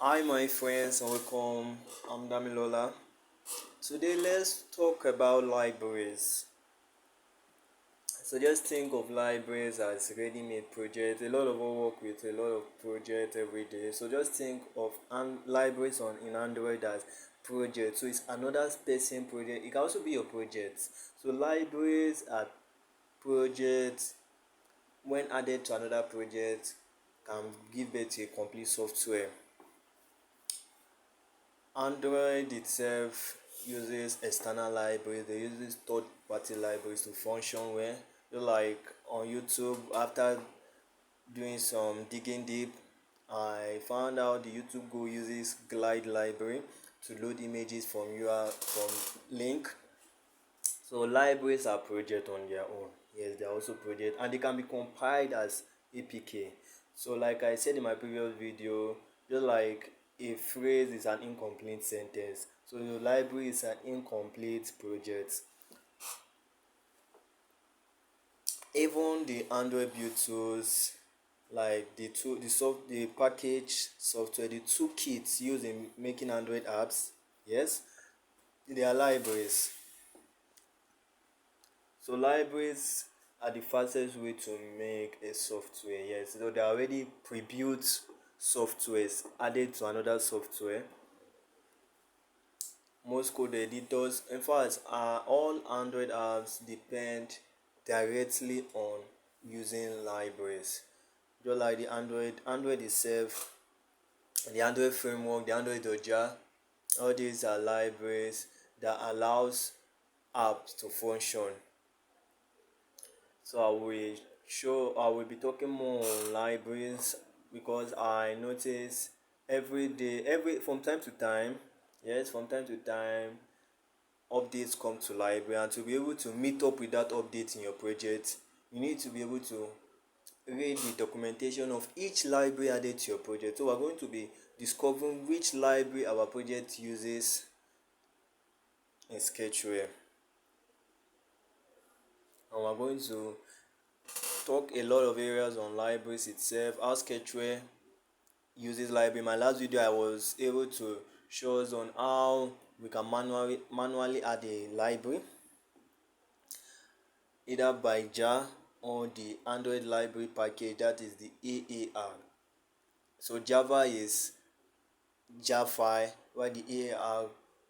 Hi my friends, welcome. I'm Damilola. Today let's talk about libraries. So just think of libraries as ready-made projects. A lot of us work with a lot of projects every day. So just think of libraries on in Android as projects. So it's another person project. It can also be your project. So libraries are projects when added to another project can give birth to a complete software. Android itself uses external libraries, they use third party libraries to function well. Just like on YouTube, after doing some digging deep, I found out the YouTube Go uses Glide library to load images from link. So libraries are project on their own. Yes, they are also project and they can be compiled as APK. So like I said in my previous video, just like a phrase is an incomplete sentence, so the library is an incomplete project. Even the Android build tools, like the package software, the toolkits used in making Android apps, yes, they are libraries. So libraries are the fastest way to make a software. Yes, so they are already pre-built softwares added to another software. Most code editors, in fact, all Android apps depend directly on using libraries. Just like the Android itself, the Android framework, the Android Doja, all these are libraries that allows apps to function. So I will be talking more on libraries because I notice every day, every from time to time, yes, from time to time, updates come to library, and to be able to meet up with that update in your project, you need to be able to read the documentation of each library added to your project. So we're going to be discovering which library our project uses in Sketchware, and we're going to talk a lot of areas on libraries itself, how Sketchware uses library. In my last video I was able to show us on how we can manually add a library either by jar or the Android library package, that is the AAR. So Java is jar file, while the AAR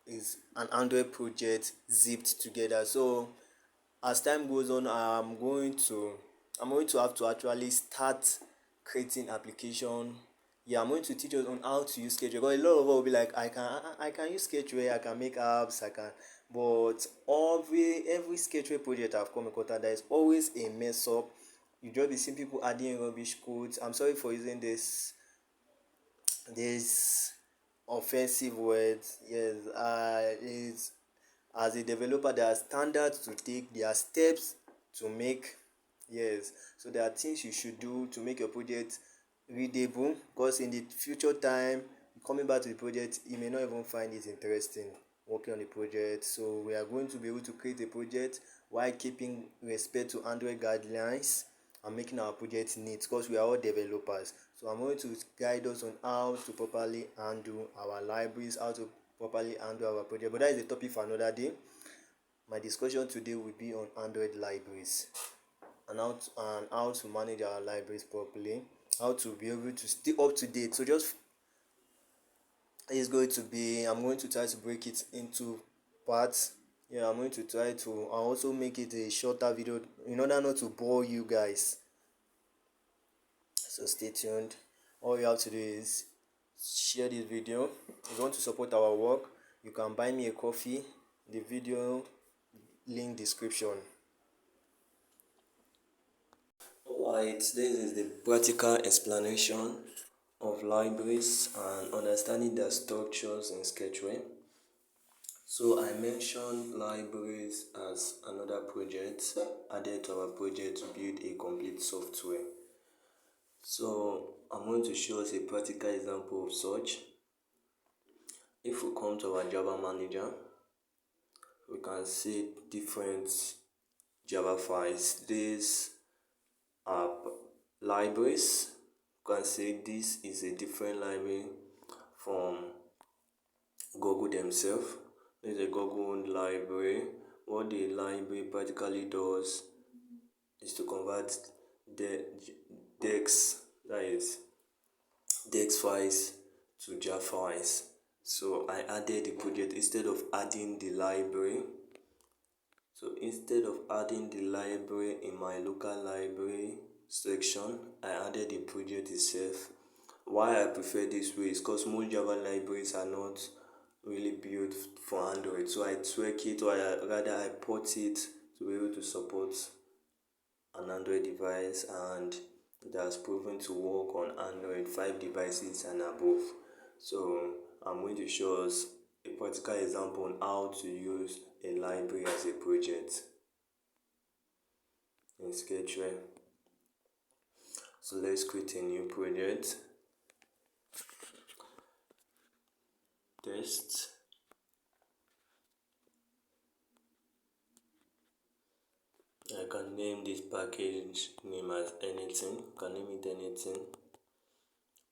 is an Android project zipped together. So as time goes on, I'm going to have to actually start creating application. Yeah, I'm going to teach us on how to use Sketchware, because a lot of us will be like, I can use Sketchware, I can make apps, I can. But every Sketchware project I've come across, there is always a mess up. You just be seeing people adding rubbish codes. I'm sorry for using this offensive words. Yes, is as a developer there are standards to take, there are steps to make. Yes, so there are things you should do to make your project readable, because in the future time, coming back to the project, you may not even find it interesting working on the project. So we are going to be able to create a project while keeping respect to Android guidelines and making our project neat, because we are all developers. So I'm going to guide us on how to properly handle our libraries, how to properly handle our project. But that is a topic for another day. My discussion today will be on Android libraries and how to manage our libraries properly, how to be able to stay up to date. So just it's going to be, I'm going to try to break it into parts. Yeah, I'm going to try to also make it a shorter video in order not to bore you guys. So stay tuned. All you have to do is share this video. If you want to support our work, you can buy me a coffee. The video link description. Alright, this is the practical explanation of libraries and understanding their structures in Sketchware. So I mentioned libraries as another project added to our project to build a complete software. So I'm going to show us a practical example of such. If we come to our Java manager, we can see different Java files. These are libraries. You can say this is a different library from Google themselves. This is a Google library. What the library practically does is to convert the dex, that is dex files to jar files. So I added the project instead of adding the library. So instead of adding the library in my local library section, I added the project itself. Why I prefer this way is because most Java libraries are not really built for Android. So I tweak it, or rather I port it to be able to support an Android device, and it has proven to work on Android 5 devices and above. So I'm going to show us a practical example on how to use a library as a project in Sketchware. So let's create a new project. Test. I can name this package name as anything. You can name it anything.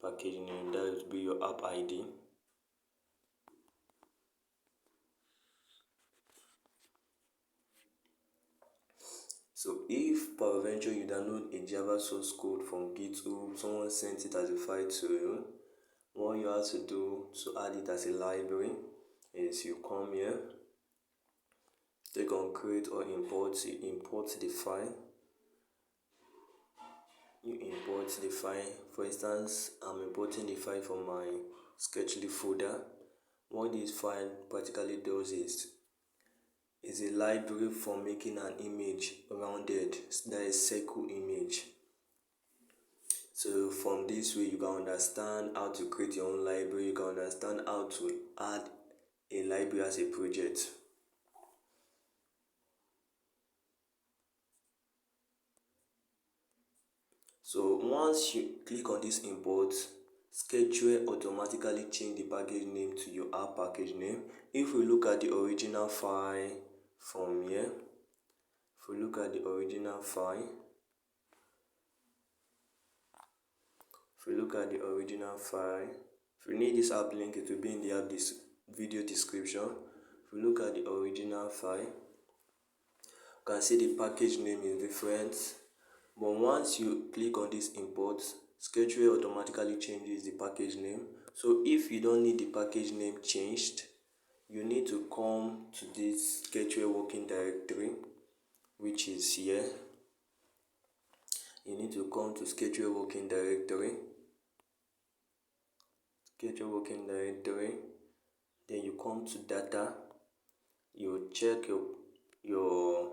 Package name, that would be your app ID. So if peradventure you download a Java source code from GitHub, someone sent it as a file to you, what you have to do to add it as a library is you come here, click on create or import, you import the file. You import the file. For instance, I'm importing the file from my Sketchly folder. What this file practically does is a library for making an image rounded, that is circle image. So from this way you can understand how to create your own library, you can understand how to add a library as a project. So once you click on this import, Sketchware automatically change the package name to your app package name. If we look at the original file from here, if we look at the original file, if you need this app link, it will be in the app video description. If you look at the original file, you can see the package name is different. But once you click on this import, Sketchware automatically changes the package name. So if you don't need the package name changed, you need to come to this Sketchware working directory, which is here. You need to come to Sketchware working directory. Then you come to data. You check your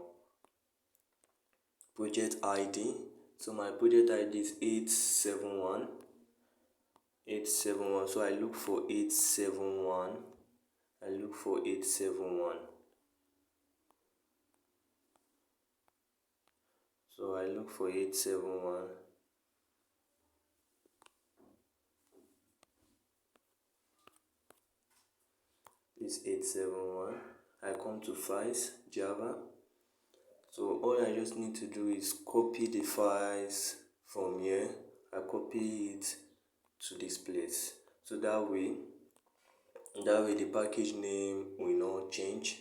project ID. So my project ID is 871. So I look for 871. So I look for 871. This 871. I come to files, Java. So all I just need to do is copy the files from here. I copy it to this place. So that way the package name will not change.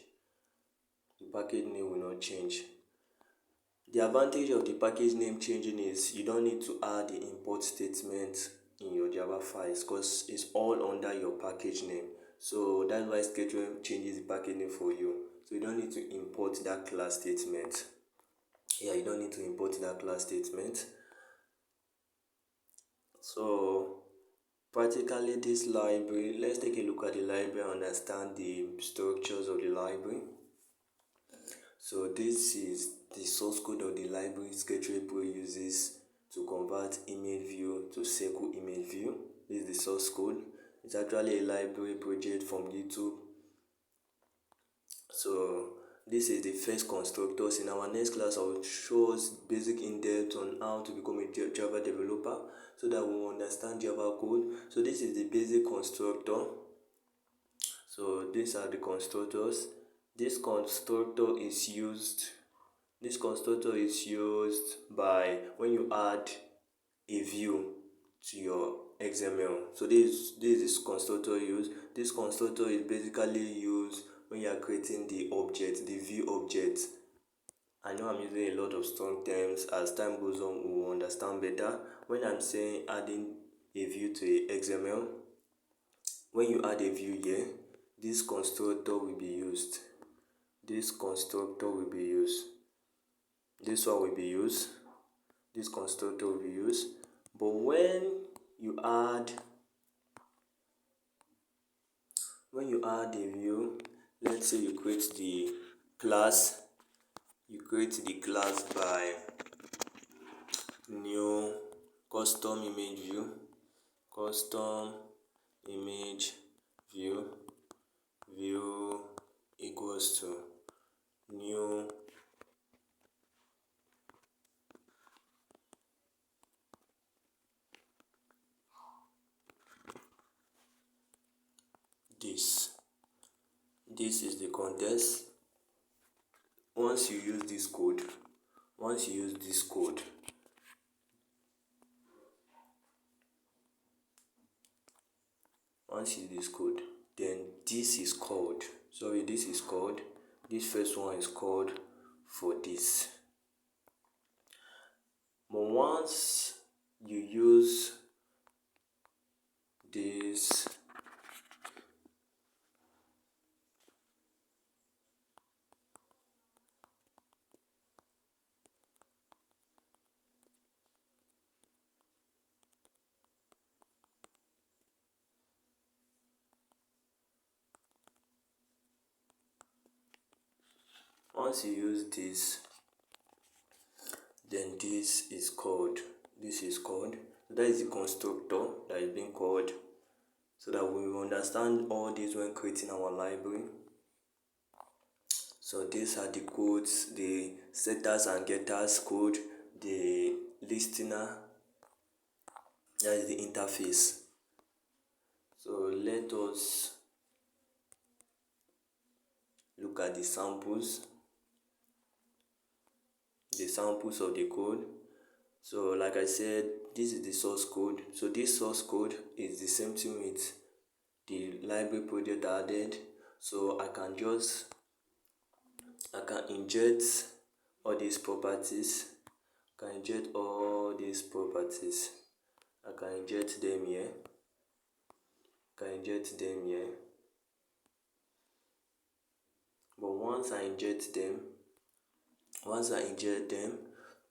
The advantage of the package name changing is you don't need to add the import statement in your Java files because it's all under your package name. So that's why Sketchware changes the package name for you. So you don't need to import that class statement. So practically this library, let's take a look at the library and understand the structures of the library. So this is the source code of the library Sketchware Pro uses to convert image view to circle image view. This is the source code. It's actually a library project from YouTube. So this is the first constructors. In our next class, I will show us basic in-depth on how to become a Java developer so that we will understand Java code. So this is the basic constructor. So these are the constructors. This constructor is used by when you add a view to your XML. So this is constructor use. This constructor is basically used when you are creating the object, the view object. I know I'm using a lot of strong terms. As time goes on, we will understand better. When I'm saying adding a view to a XML, when you add a view here, this constructor will be used. This constructor will be used. This one will be used. This constructor will be used. But when you add a view, let's say you create the class. You create the class by new custom image view, custom image view, view equals to new this. This is the context. Once you use this code, once you use this code, then this is called. This first one is called for this. But once you use this, then this is called. That is the constructor that is being called, so that we will understand all this when creating our library. So these are the codes, the setters and getters code, the listener, that is the interface. So let us look at the samples of the code. So like I said, this is the source code. So this source code is the same thing with the library project added. So I can inject all these properties. I can inject them here. But once I inject them,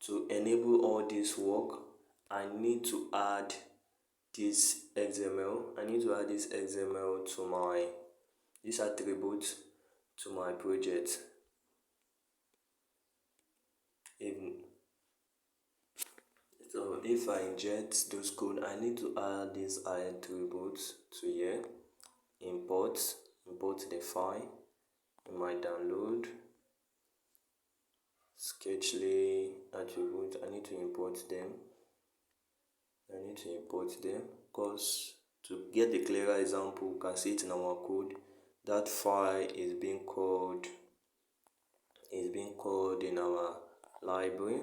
to enable all this work, I need to add this XML. To this attribute to my project. If I inject those code, I need to add these attributes to here. Import the file in my download. Sketchly attribute, I need to import them because to get the clearer example, you can see it in our code. That file is being called in our library.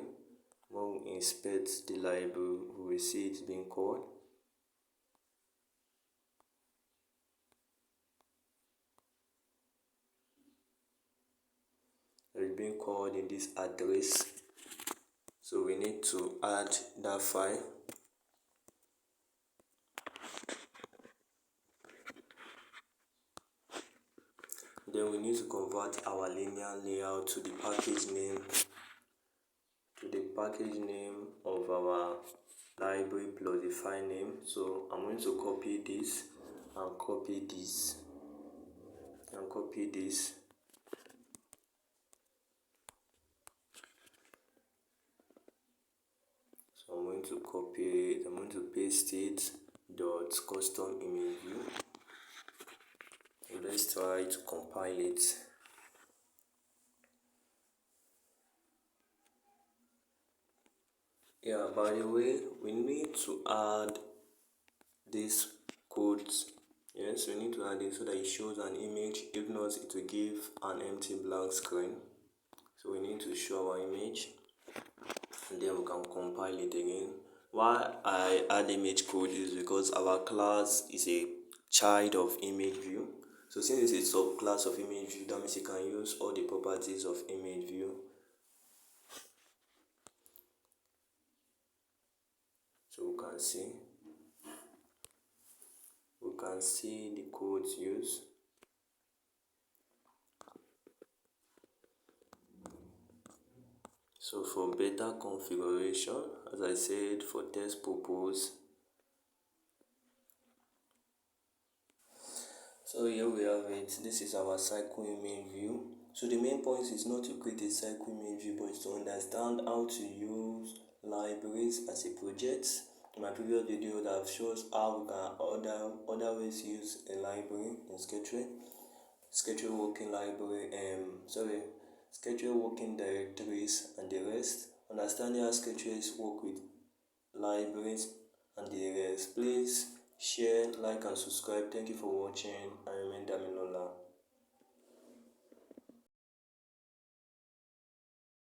When we inspect the library, we will see it being called. It's being called in this address. So we need to add that file. Then we need to convert our linear layout to the package name of our library plus the file name. So I'm going to copy this and copy this So I'm going to paste it dot custom image view. Let's try to compile it. Yeah, by the way, we need to add this codes. Yes, we need to add it so that it shows an image. If not, it will give an empty blank screen. So we need to show our image, and then we can compile it again. Why I add image code is because our class is a child of image view. So since it's a subclass of image view, that means you can use all the properties of image view. So we can see the codes used. So for better configuration, as I said, for test purpose, so here we have it. This is our cycle image view. So the main point is not to create a cycle image view, but to understand how to use libraries as a project. In my previous video that shows how we can other ways use a library in schedule working library, schedule working directories and the rest. Understanding how schedules work with libraries and the rest. Please share, like and subscribe. Thank you for watching. I remain Damilola.